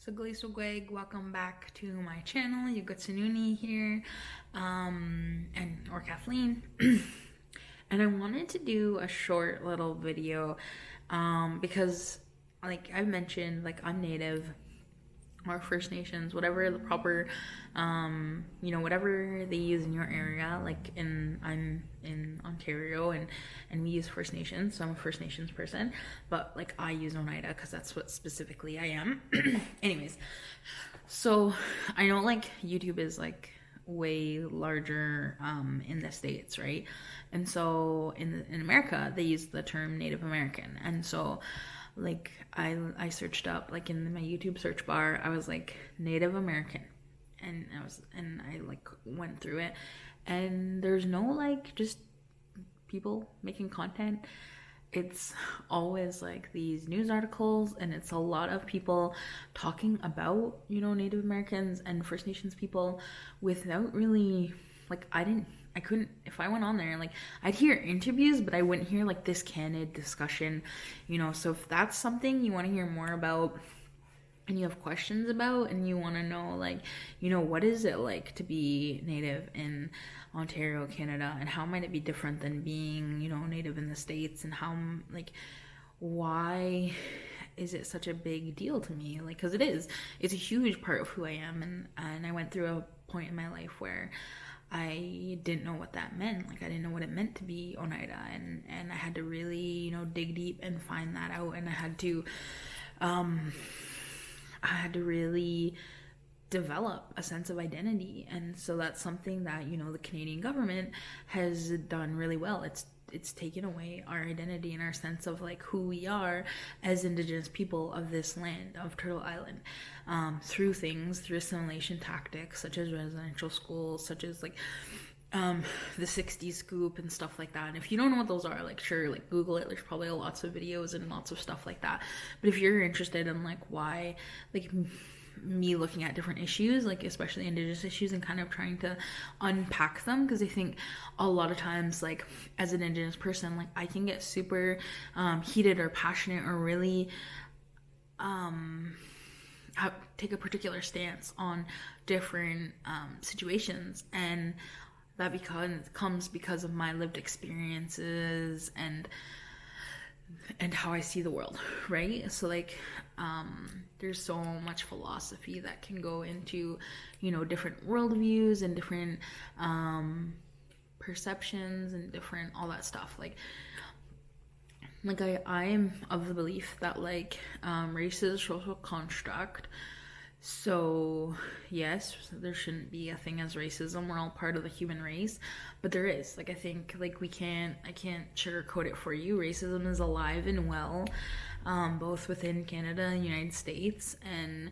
Sugway, welcome back to my channel. Yugutsununi here, or Kathleen. And I wanted to do a short little video, because like I mentioned, like I'm Native or First Nations, whatever the proper, whatever they use in your area. I'm in Ontario, and we use First Nations, so I'm a First Nations person, but like I use Oneida because that's what specifically I am. Anyways, so I know like YouTube is like way larger in the States, right? And so in America they use the term Native American, and so like I searched up, like in my YouTube search bar, I was like Native American, and I like went through it, and there's no like just people making content. It's always like these news articles, and it's a lot of people talking about, Native Americans and First Nations people without really, like, I couldn't, if I went on there, like, I'd hear interviews, but I wouldn't hear like this candid discussion, so if that's something you want to hear more about and you have questions about, and you want to know, like, what is it like to be Native in Ontario, Canada, and how might it be different than being, Native in the States, and how, like, why is it such a big deal to me? Like, because it's a huge part of who I am, and I went through a point in my life where I didn't know what that meant. Like, I didn't know what it meant to be Oneida, and I had to really, dig deep and find that out, and I had to really develop a sense of identity. And so that's something that, the Canadian government has done really well. It's taken away our identity and our sense of like who we are as Indigenous people of this land, of Turtle Island, through assimilation tactics such as residential schools, such as like the 60s scoop and stuff like that. And if you don't know what those are, like, sure, like Google it. There's probably lots of videos and lots of stuff like that. But if you're interested in like why, like, me looking at different issues, like especially Indigenous issues, and kind of trying to unpack them, because I think a lot of times, like, as an Indigenous person, like I can get super heated or passionate, or really take a particular stance on different situations, and that comes because of my lived experiences and how I see the world, right? So like there's so much philosophy that can go into, different worldviews and different perceptions and different all that stuff. Like I am of the belief that like race is a social construct. So yes, there shouldn't be a thing as racism. We're all part of the human race, but there is. Like, I think, like, I can't sugarcoat it for you. Racism is alive and well, both within Canada and the United States, and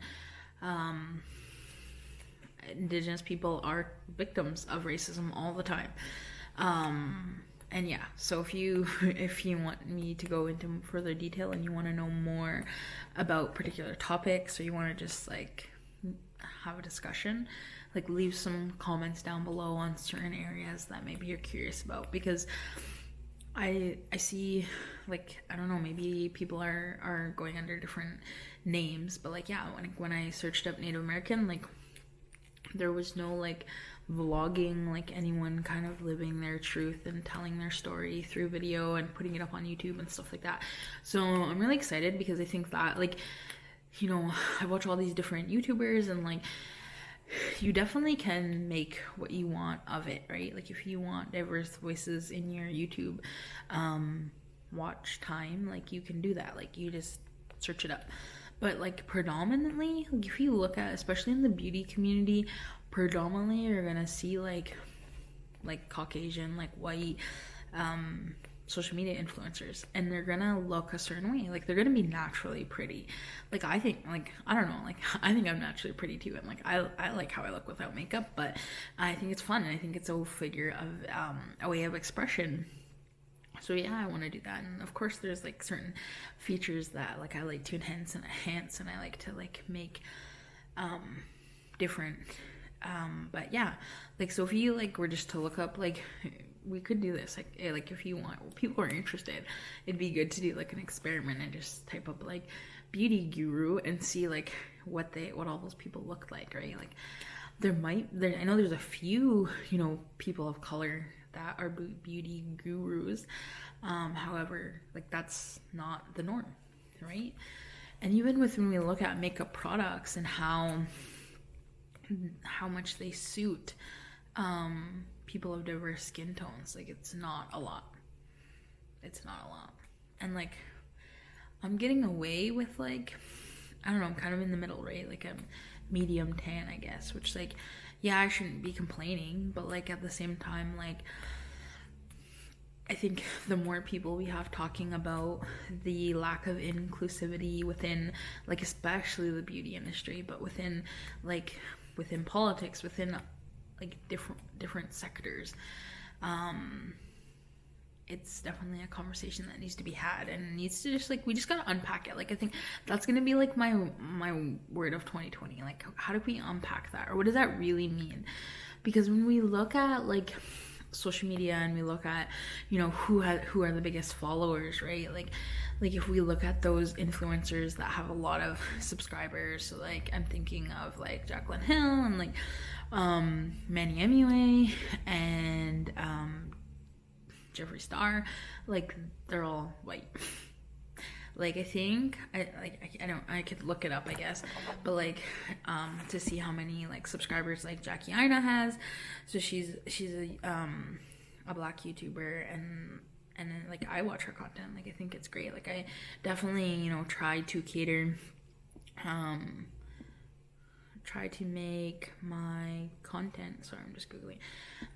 Indigenous people are victims of racism all the time. And yeah, so if you want me to go into further detail, and you want to know more about particular topics, or you want to just like have a discussion, like leave some comments down below on certain areas that maybe you're curious about, because I see, like, I don't know, maybe people are going under different names, but like, yeah, when I searched up Native American, like, there was no like vlogging, like anyone kind of living their truth and telling their story through video and putting it up on YouTube and stuff like that. So I'm really excited, because I think that, like, I watch all these different YouTubers, and like, you definitely can make what you want of it, right? Like, if you want diverse voices in your YouTube watch time, like, you can do that. Like, you just search it up. But like, predominantly, like, if you look at, especially in the beauty community, predominantly you're gonna see like Caucasian, like white social media influencers, and they're gonna look a certain way. Like, they're gonna be naturally pretty. Like, I think, like, I don't know, like, I think I'm naturally pretty too, and like I like how I look without makeup, but I think it's fun, and I think it's a figure of a way of expression. So yeah, I want to do that. And of course there's like certain features that like I like to enhance, and I like to like make different but yeah, like, so if you like were just to look up, like, we could do this, like if you want, people are interested, it'd be good to do like an experiment and just type up like beauty guru and see like what all those people look like, right? Like I know there's a few, you know, people of color that are beauty gurus. However, like that's not the norm, right? And even when we look at makeup products and how much they suit people of diverse skin tones, like it's not a lot. And like I'm getting away with like, I don't know, I'm kind of in the middle, right? Like I'm medium tan, I guess, which like, yeah, I shouldn't be complaining, but like at the same time, like I think the more people we have talking about the lack of inclusivity within like especially the beauty industry, but within politics, within like different sectors, it's definitely a conversation that needs to be had, and it needs to just like, we just gotta unpack it. Like I think that's gonna be like my word of 2020. Like how do we unpack that, or what does that really mean? Because when we look at like social media and we look at, you know, who are the biggest followers, right? Like if we look at those influencers that have a lot of subscribers, so like I'm thinking of like Jaclyn Hill and like Manny MUA and Jeffree Star, like they're all white. Like I think I could look it up, I guess, but like to see how many like subscribers like Jackie Aina has. So she's a black YouTuber, and like I watch her content. Like I think it's great. Like I definitely, you know, try to cater, try to make my content, sorry, I'm just googling,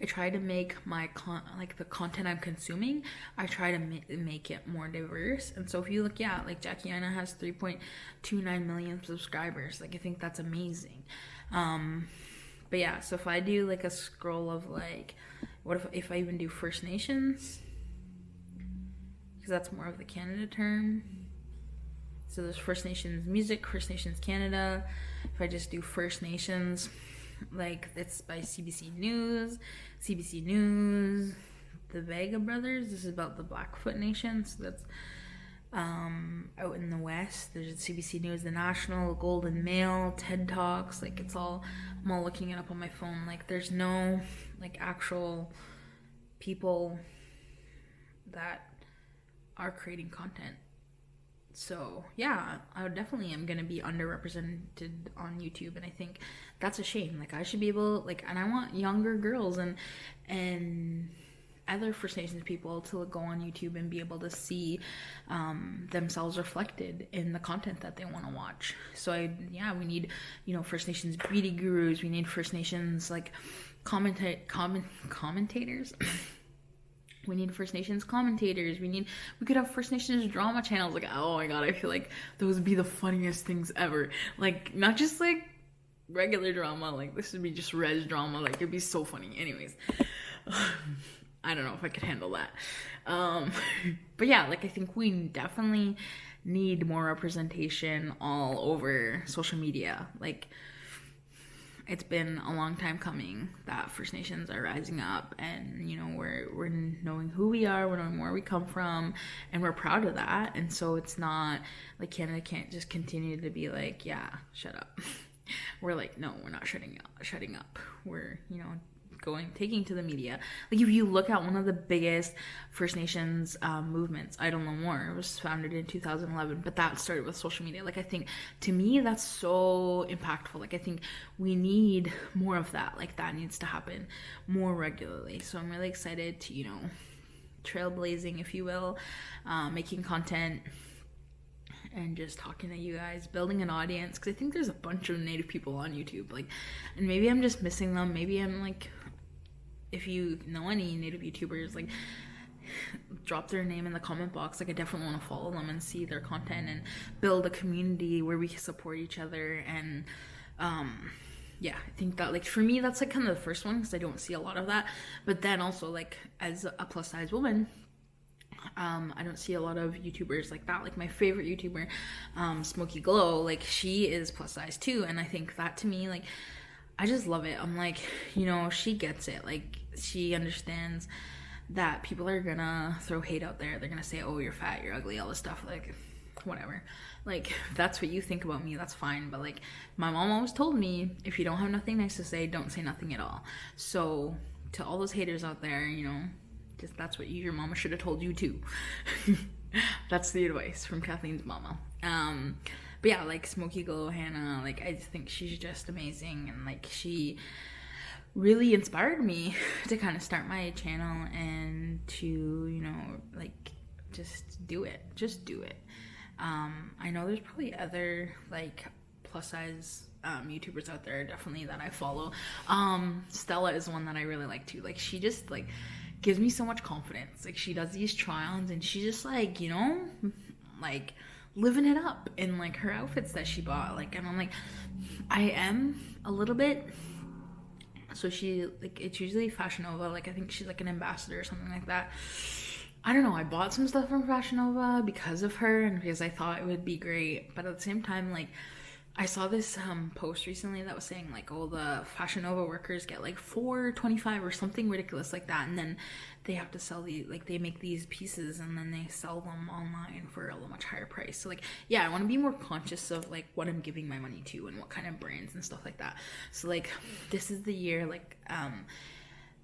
I try to make my like the content I'm consuming, I try to make it more diverse. And so if you look, yeah, like Jackie Aina has 3.29 million subscribers. Like I think that's amazing. But yeah, so if I do like a scroll of like, what if I even do First Nations, because that's more of the Canada term. So there's First Nations music, First Nations Canada. If I just do First Nations, like it's by CBC News, the Vega Brothers. This is about the Blackfoot Nation. So that's out in the West. There's CBC News, The National, Golden Mail, TED Talks. Like it's all, I'm all looking it up on my phone. Like there's no like actual people that are creating content. So yeah, I definitely am gonna be underrepresented on YouTube, and I think that's a shame. Like I should be able, like, and I want younger girls and other First Nations people to go on YouTube and be able to see themselves reflected in the content that they want to watch. So we need, you know, First Nations beauty gurus. We need First Nations like commentators. We need First Nations commentators. We could have First Nations drama channels. Like, oh my god, I feel like those would be the funniest things ever. Like, not just like regular drama. Like, this would be just res drama. Like, it'd be so funny. Anyways, I don't know if I could handle that. But yeah, like, I think we definitely need more representation all over social media. Like, it's been a long time coming that First Nations are rising up, and you know, we're knowing who we are, we're knowing where we come from, and we're proud of that. And so it's not like Canada can't just continue to be like, yeah, shut up. We're like, no, we're not shutting up. We're, you know, taking to the media. Like if you look at one of the biggest First Nations movements, I Don't Know More, it was founded in 2011, but that started with social media. Like I think, to me, that's so impactful. Like I think we need more of that. Like that needs to happen more regularly. So I'm really excited to, you know, trailblazing, if you will, making content and just talking to you guys, building an audience, because I think there's a bunch of Native people on YouTube, like, and maybe I'm just missing them. Maybe I'm like, if you know any Native YouTubers, like, drop their name in the comment box. Like I definitely want to follow them and see their content and build a community where we support each other. And yeah, I think that, like, for me, that's like kind of the first one, because I don't see a lot of that. But then also, like, as a plus size woman, I don't see a lot of YouTubers like that. Like my favorite YouTuber, Smokey Glow, like she is plus size too, and I think that, to me, like, I just love it. I'm like, you know, she gets it. Like she understands that people are gonna throw hate out there. They're gonna say, oh, you're fat, you're ugly, all this stuff. Like whatever. Like, if that's what you think about me, that's fine. But like, my mom always told me, if you don't have nothing nice to say, don't say nothing at all. So to all those haters out there, you know, just that's what your mama should have told you too. That's the advice from Kathleen's mama. But yeah, like Smokey Glow Hannah, like I just think she's just amazing, and like she really inspired me to kind of start my channel and to, you know, like just do it. I know there's probably other like plus size YouTubers out there definitely that I follow. Stella is one that I really like too. Like she just like gives me so much confidence. Like she does these try-ons and she just like, you know, like living it up in like her outfits that she bought. Like, and I'm like, I am a little bit. So she like, it's usually Fashion Nova. Like I think she's like an ambassador or something like that. I don't know, I bought some stuff from Fashion Nova because of her and because I thought it would be great. But at the same time, like I saw this post recently that was saying like, oh, the Fashion Nova workers get like $4.25 or something ridiculous like that, and then they have to sell the, like they make these pieces and then they sell them online for a much higher price. So like, yeah, I want to be more conscious of like what I'm giving my money to and what kind of brands and stuff like that. So like this is the year, like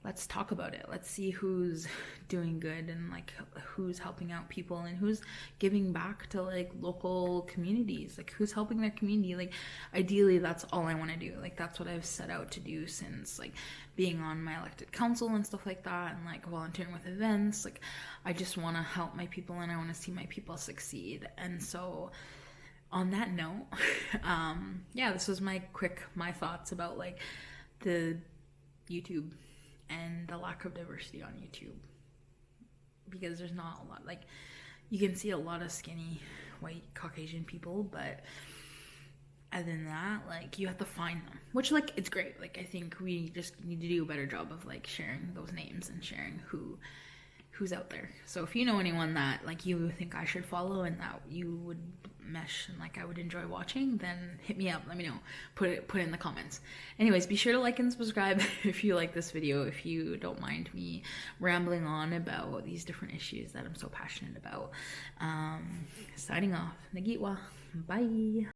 let's talk about it. Let's see who's doing good and like who's helping out people and who's giving back to like local communities, like who's helping their community. Like ideally that's all I want to do. Like that's what I've set out to do since like being on my elected council and stuff like that, and like volunteering with events. Like I just want to help my people and I want to see my people succeed. And so on that note, yeah, this was my thoughts about like the YouTube and the lack of diversity on YouTube, because there's not a lot. Like you can see a lot of skinny white Caucasian people, but other than that, like you have to find them, which like it's great. Like I think we just need to do a better job of like sharing those names and sharing who's out there. So if you know anyone that like you think I should follow and that you would mesh and like I would enjoy watching, then hit me up, let me know, put it in the comments. Anyways, be sure to like and subscribe if you like this video, if you don't mind me rambling on about these different issues that I'm so passionate about. Signing off, Nagitwa, bye.